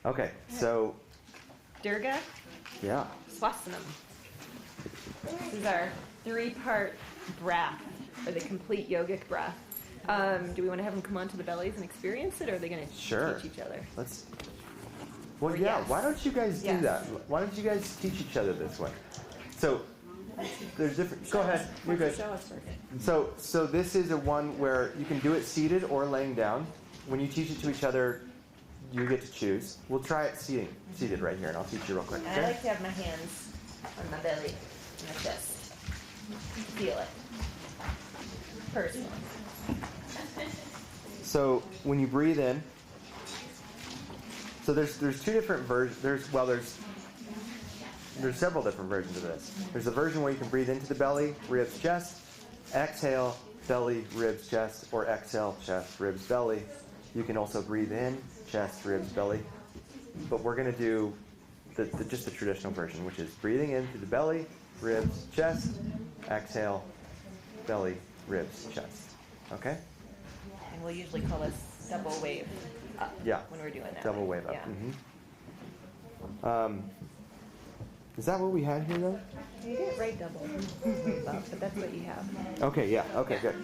Okay, so Durga yeah. Swasanam. This is our 3-part breath, or the complete yogic breath. Do we want to have them come onto the bellies and experience it, or are they going to teach each other? Well, yeah. Why don't you guys do that? Why don't you guys teach each other this way? So there's different. Go ahead. You're good. So this is a one where you can do it seated or laying down. When you teach it to each other, you get to choose. We'll try it seated right here, and I'll teach you real quick. Okay? I like to have my hands on my belly and my chest. Feel it. Personally. So when you breathe in, so there's 2 different versions. There's several different versions of this. There's a version where you can breathe into the belly, ribs, chest, exhale, belly, ribs, chest, or exhale, chest, ribs, belly. You can also breathe in, chest, ribs, belly. But we're going to do just the traditional version, which is breathing in through the belly, ribs, chest, exhale, belly, ribs, chest. Okay? And we'll usually call this double wave up when we're doing that. Double wave up. Yeah. Mm-hmm. Is that what we had here, though? You didn't write double wave up, but that's what you have. Okay, yeah. Okay, good.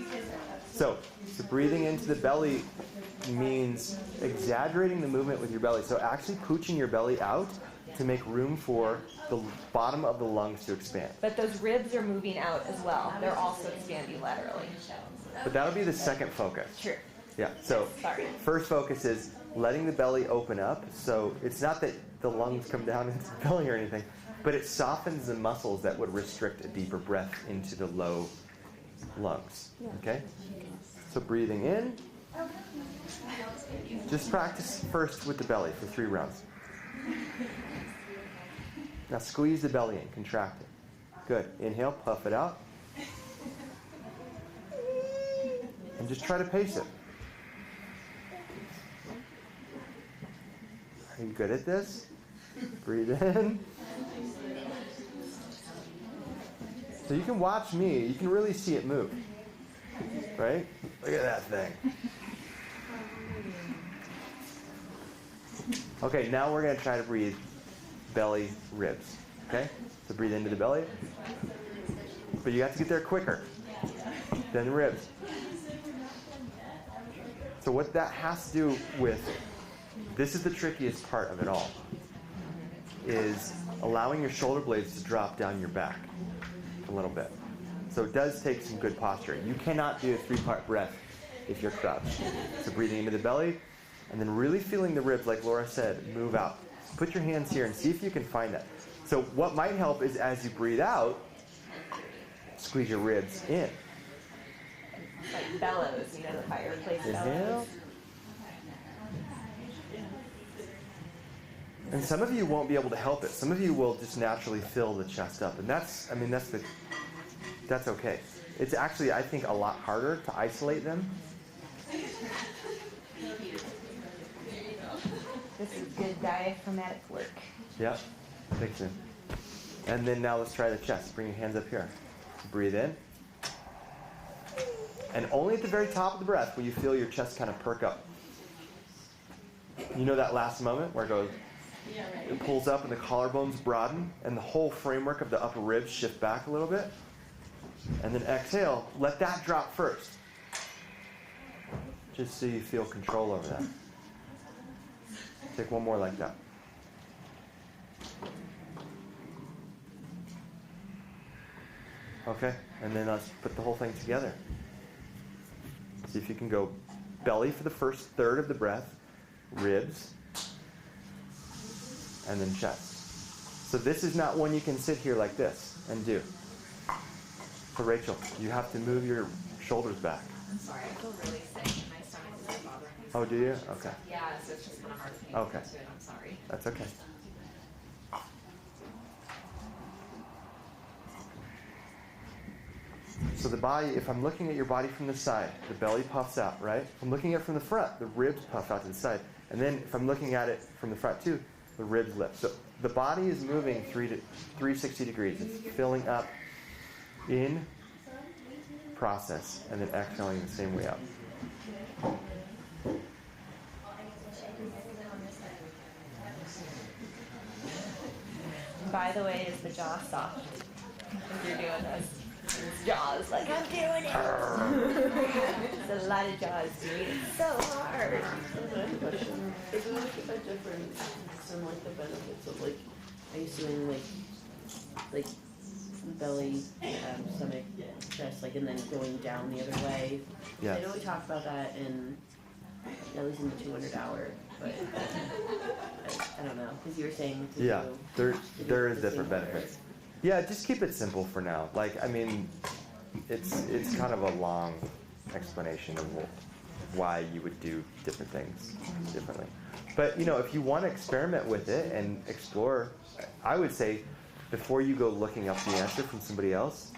So breathing into the belly means exaggerating the movement with your belly. So actually pooching your belly out to make room for the bottom of the lungs to expand. But those ribs are moving out as well. They're also expanding laterally. But that'll be the second focus. Sure. Yeah, so first focus is letting the belly open up. So it's not that the lungs come down into the belly or anything, but it softens the muscles that would restrict a deeper breath into the low lungs. Okay? So breathing in. Just practice first with the belly for 3 rounds. Now squeeze the belly in, contract it. Good. Inhale, puff it out. And just try to pace it. Are you good at this? Breathe in. So you can watch me. You can really see it move. Right? Look at that thing. Okay, now we're going to try to breathe belly, ribs. Okay? So breathe into the belly. But you have to get there quicker than the ribs. So what that has to do with, this is the trickiest part of it all, is allowing your shoulder blades to drop down your back a little bit. So it does take some good posture. You cannot do a 3-part breath if you're crouched. So breathing into the belly, and then really feeling the ribs, like Laura said, move out. Put your hands here and see if you can find that. So what might help is as you breathe out, squeeze your ribs in. Like bellows, the fireplace bellows. Inhale. And some of you won't be able to help it. Some of you will just naturally fill the chest up. And that's okay. It's actually, I think, a lot harder to isolate them. This is good diaphragmatic work. Yep, thanks. And then now let's try the chest. Bring your hands up here. Breathe in. And only at the very top of the breath will you feel your chest kind of perk up. You know that last moment where it pulls up and the collarbones broaden and the whole framework of the upper ribs shift back a little bit? And then exhale, let that drop first. Just so you feel control over that. Take one more like that. Okay, and then let's put the whole thing together. See if you can go belly for the first third of the breath, ribs, and then chest. So this is not one you can sit here like this and do. So Rachel, you have to move your shoulders back. I'm sorry, I feel really sick and my stomach is bothering me. Oh, do you? Okay. Yeah, so it's just kind of hard for me Okay. to do it. I'm sorry. That's okay. So the body, if I'm looking at your body from the side, the belly puffs out, right? If I'm looking at it from the front, the ribs puff out to the side. And then if I'm looking at it from the front too, the ribs lift. So the body is moving 360 degrees. It's filling up in process and then exhaling the same way out. by the way, is the jaw soft? If you're doing this. It's jaws, like, I'm doing it! There's a lot of jaws, dude. It's so hard. I have a question. Is it like a different, some like the benefits of like, are you doing like belly, stomach, chest, like, and then going down the other way? Yeah. I know we talked about that in, at least in the 200 hour, but I don't know, because you were saying to Yeah, do there is the different same order. benefits. Yeah, just keep it simple for now. Like, I mean, it's kind of a long explanation of why you would do different things differently. But, you know, if you want to experiment with it and explore, I would say before you go looking up the answer from somebody else,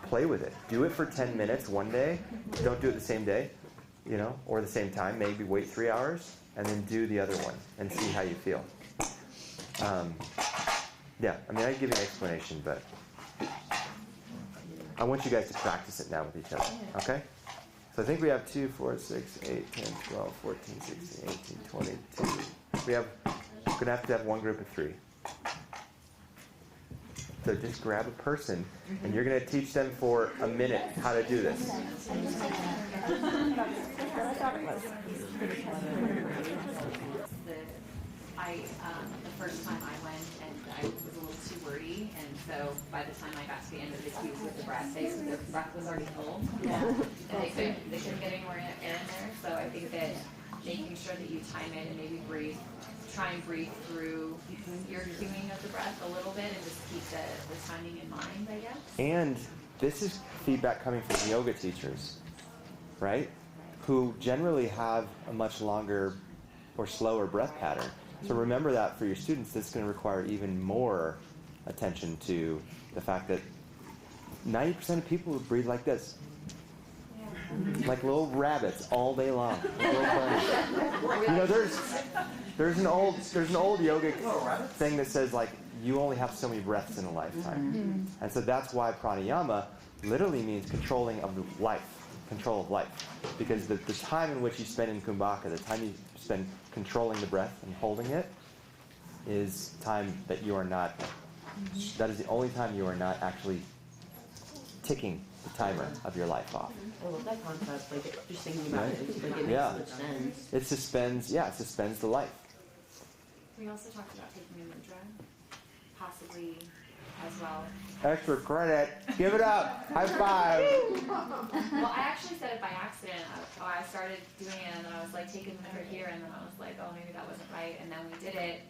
play with it. Do it for 10 minutes one day. Don't do it the same day, you know, or the same time. Maybe wait 3 hours and then do the other one and see how you feel. Yeah, I mean, I can give you an explanation, but I want you guys to practice it now with each other, okay? So I think we have 2, 4, 6, 8, 10, 12, 14, 16, 18, 22. We're going to have one group of 3. So just grab a person, and you're going to teach them for a minute how to do this. The first time I went, and I was a little too wordy, and so by the time I got to the end of the cues with the breath, their breath was already full. Yeah. And they couldn't get any more air in there, so I think that making sure that you time it and maybe try and breathe through your cueing of the breath a little bit and just keep the timing in mind, I guess. And this is feedback coming from yoga teachers, right? Who generally have a much longer or slower breath pattern. So remember that for your students, this is going to require even more attention to the fact that 90% of people breathe like this. Like little rabbits all day long. Little bunnies. You know, there's an old yogic thing that says, like, you only have so many breaths in a lifetime. And so that's why pranayama literally means control of life. Because the time in which you spend in kumbhaka, the time you spend controlling the breath and holding it, is time that you are not, that is the only time you are not actually ticking the timer of your life off. I love that concept, like, just thinking about it, like, it makes Yeah. so much sense. It suspends the life. We also talked about taking a mudra, possibly as well. Extra credit. Give it up. High five. Well, I actually said it by accident. I started doing it, and then I was like taking the mudra here, and then I was like, oh, maybe that wasn't right. And then we did it,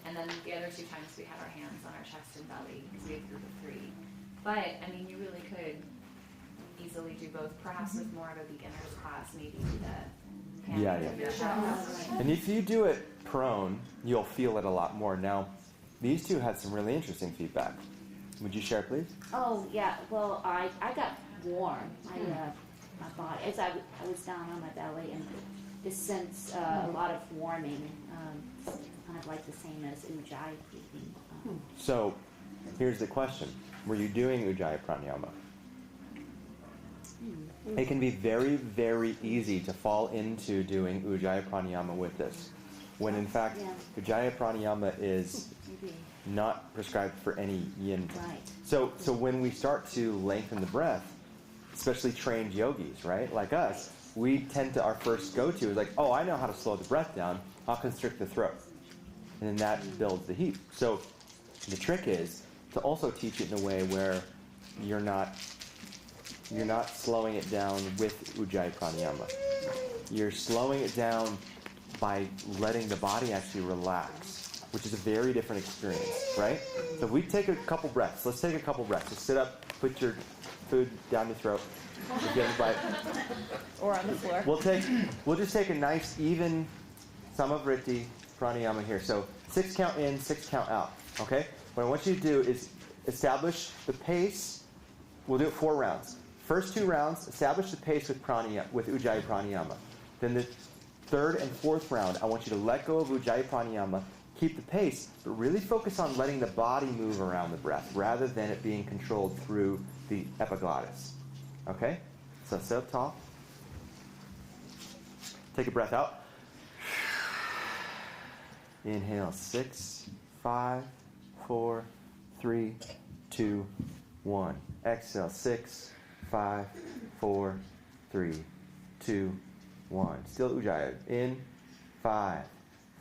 and then the other 2 times we had our hands on our chest and belly because we had a group of 3. But I mean, you really could easily do both. Perhaps with more of a beginner's class, maybe the hand of your chest. And if you do it prone, you'll feel it a lot more. Now, these 2 had some really interesting feedback. Would you share, please? Oh, yeah. Well, I got warm. My body, as I was down on my belly, and just sense a lot of warming, kind of like the same as Ujjayi breathing. So, here's the question. Were you doing Ujjayi pranayama? It can be very, very easy to fall into doing Ujjayi pranayama with this, when in fact, Ujjayi pranayama is Maybe. not prescribed for any yin. Right. So when we start to lengthen the breath, especially trained yogis, right, like us, we tend to, our first go-to is like, oh, I know how to slow the breath down, I'll constrict the throat. And then that builds the heat. So the trick is to also teach it in a way where you're not slowing it down with Ujjayi pranayama. You're slowing it down by letting the body actually relax, which is a very different experience, right? So if we take a couple breaths, let's take a couple breaths. Just sit up, put your food down your throat. If you have a bite. Or on the floor. We'll just take a nice even samavriti pranayama here. So 6 count in, 6 count out. Okay? What I want you to do is establish the pace. We'll do it 4 rounds. First 2 rounds, establish the pace with Ujjayi pranayama. Then the 3rd and 4th round, I want you to let go of Ujjayi pranayama, keep the pace, but really focus on letting the body move around the breath rather than it being controlled through the epiglottis. Okay? So sit up tall. Take a breath out. Inhale 6, 5, 4, 3, 2, 1. Exhale, 6, 5, 4, 3, 2, 1. Still Ujjayi. In, 5,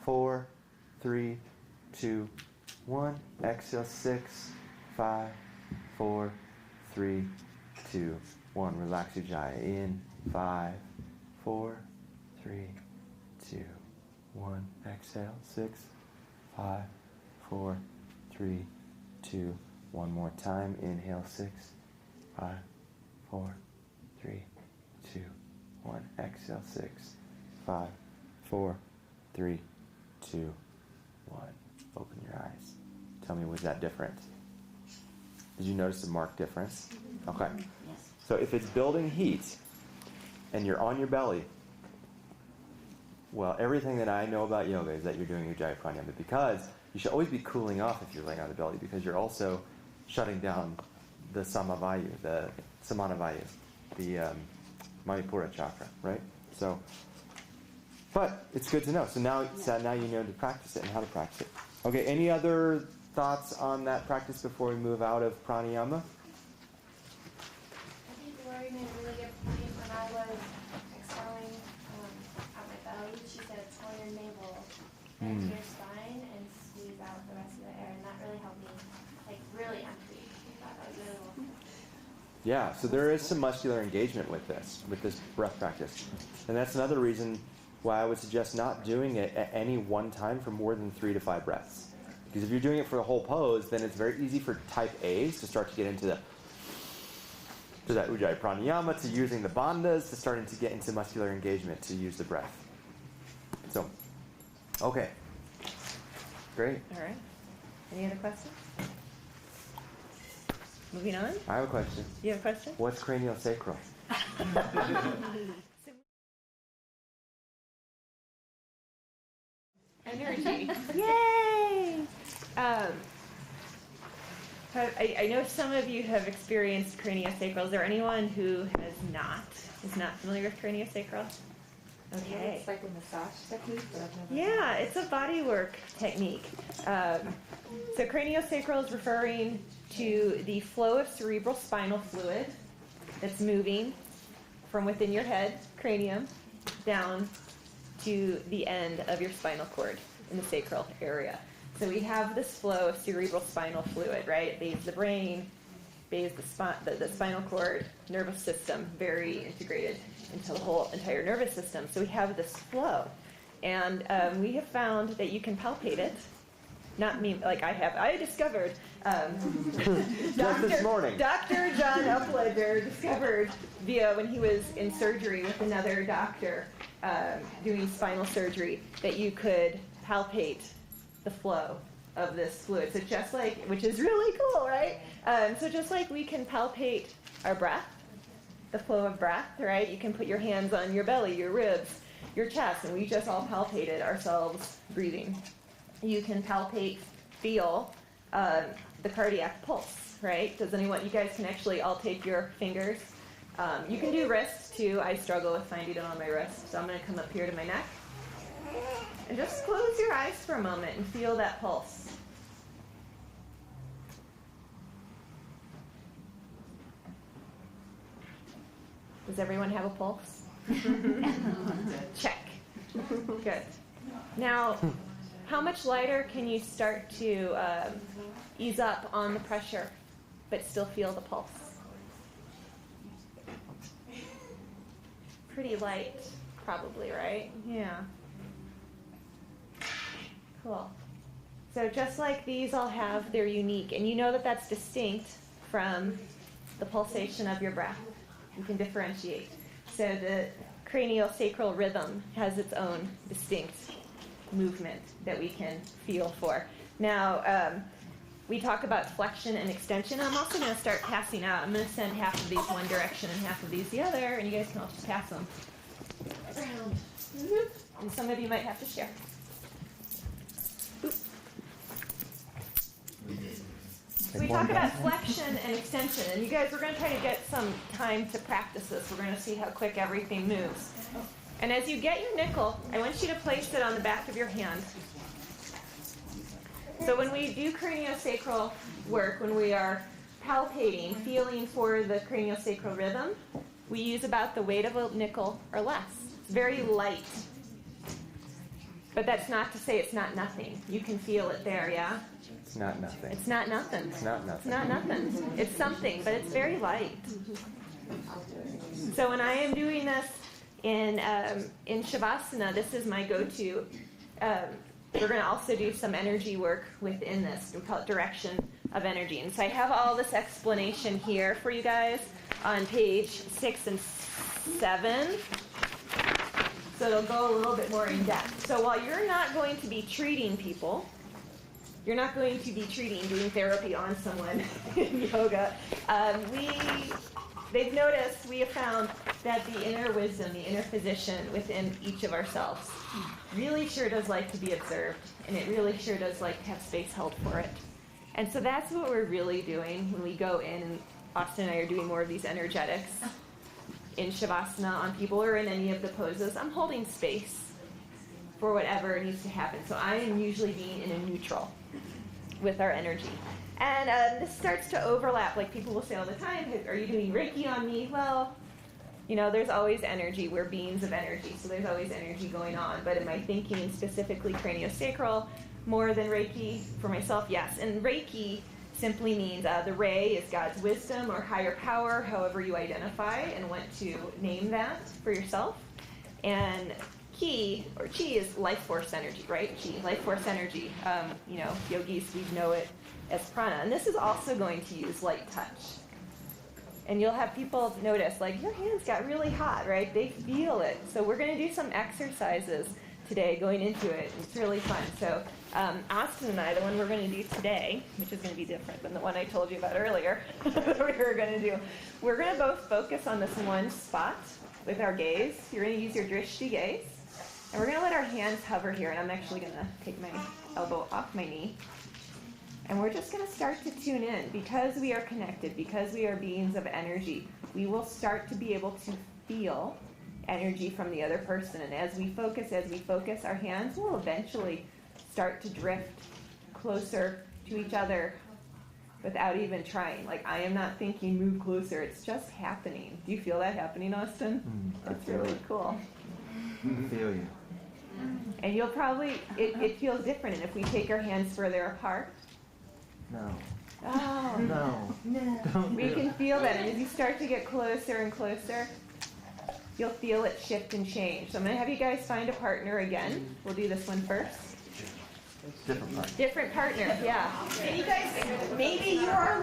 4, 3, 2, 1. Exhale, 6, 5, 4, 3, 2, 1. Relax Ujjayi. In, 5, 4, 3, 2, 1. Exhale, 6, 5, 4, 3, 2, 1 more time. Inhale, 6, 5, 4, 3, 2, 1. Exhale, 6, 5, 4, 3, 2, 1. Open your eyes. Tell me, was that different? Did you notice a marked difference? Okay. Yes. So if it's building heat and you're on your belly, well, everything that I know about yoga is that you're doing Ujjayi Pranayama, because you should always be cooling off if you're laying on the belly, because you're also shutting down the Samavayu, the Samanavayu, the Manipura chakra, right? So, but it's good to know. So now you know to practice it and how to practice it. Okay, any other thoughts on that practice before we move out of pranayama? I think Lori made a really good point when I was excelling at my belly. She said pull your navel into your spine and squeeze out the rest of the air, and that really helped me, like, really empty. I thought that was really well. Yeah, so there is some muscular engagement with this breath practice. And that's another reason why I would suggest not doing it at any one time for more than 3 to 5 breaths. Because if you're doing it for the whole pose, then it's very easy for type A's to start to get into that Ujjayi Pranayama, to using the bandhas, to starting to get into muscular engagement, to use the breath. So, okay. Great. All right. Any other questions? Moving on. I have a question. You have a question? What's craniosacral? Energy. Yay! I know some of you have experienced craniosacral. Is there anyone who is not familiar with craniosacral? Okay. It's like a massage technique, but I've never. Yeah, it's a bodywork technique. So craniosacral is referring to the flow of cerebral spinal fluid that's moving from within your head, cranium, down to the end of your spinal cord in the sacral area. So we have this flow of cerebral spinal fluid, right? It bathes the brain, bathes the spinal cord, nervous system, very integrated into the whole entire nervous system. So we have this flow. And we have found that you can palpate it. Not me, like I have. I discovered, Just this morning. Dr. John Upledger discovered when he was in surgery with another doctor doing spinal surgery, that you could palpate the flow of this fluid. So just like, which is really cool, right? So just like we can palpate our breath, the flow of breath, right? You can put your hands on your belly, your ribs, your chest, and we just all palpated ourselves breathing. You can palpate, feel the cardiac pulse, right? Does anyone, you guys can actually all take your fingers. You can do wrists too. I struggle with finding it on my wrist, so I'm going to come up here to my neck. And just close your eyes for a moment and feel that pulse. Does everyone have a pulse? Check. Good. Now, how much lighter can you start to ease up on the pressure, but still feel the pulse? Pretty light, probably, right? Yeah. Cool. So just like these all have their unique, and you know that that's distinct from the pulsation of your breath. You can differentiate. So the craniosacral rhythm has its own distinct movement that we can feel for. Now, we talk about flexion and extension. I'm also going to start passing out. I'm going to send half of these one direction and half of these the other, and you guys can all just pass them around. And some of you might have to share. So we talk about flexion and extension, and you guys, we're going to try to get some time to practice this. We're going to see how quick everything moves. And as you get your nickel, I want you to place it on the back of your hand. So when we do craniosacral work, when we are palpating, feeling for the craniosacral rhythm, we use about the weight of a nickel or less. It's very light. But that's not to say it's not nothing. You can feel it there, yeah? It's not nothing. It's not nothing. It's not nothing. It's not nothing. It's something, but it's very light. So when I am doing this in Shavasana, this is my go-to. We're going to also do some energy work within this. We call it direction of energy. And so I have all this explanation here for you guys on page 6 and 7. So it'll go a little bit more in depth. So while you're not going to be treating people, you're not going to be doing therapy on someone in yoga. They've noticed, we have found that the inner wisdom, the inner physician within each of ourselves really sure does like to be observed, and it really sure does like to have space held for it. And so that's what we're really doing when we go in, and Austin and I are doing more of these energetics in Shavasana on people or in any of the poses. I'm holding space for whatever needs to happen. So I am usually being in a neutral with our energy. And this starts to overlap. Like people will say all the time, are you doing Reiki on me? Well, you know, there's always energy. We're beings of energy, so there's always energy going on. But am I thinking specifically craniosacral more than Reiki for myself? Yes. And Reiki simply means the Rei is God's wisdom or higher power, however you identify and want to name that for yourself. And Ki, or Chi, is life force energy, right? Chi, life force energy. You know, yogis, we know it as prana. And this is also going to use light touch. And you'll have people notice, like, your hands got really hot, right? They feel it. So we're going to do some exercises today going into it. It's really fun. So Austin and I, the one we're going to do today, which is going to be different than the one I told you about earlier, we were going to do, we're going to both focus on this one spot with our gaze. You're going to use your drishti gaze. And we're going to let our hands hover here. And I'm actually going to take my elbow off my knee. And we're just going to start to tune in. Because we are connected, because we are beings of energy, we will start to be able to feel energy from the other person. And as we focus, our hands will eventually start to drift closer to each other without even trying. Like, I am not thinking move closer. It's just happening. Do you feel that happening, Austin? It's really cool. I feel you. And you'll probably, it feels different. And if we take our hands further apart, No. oh, No. no. We can feel that. And as you start to get closer and closer, you'll feel it shift and change. So I'm going to have you guys find a partner again. We'll do this one first. Different part. Different partner, yeah. And you guys, maybe you are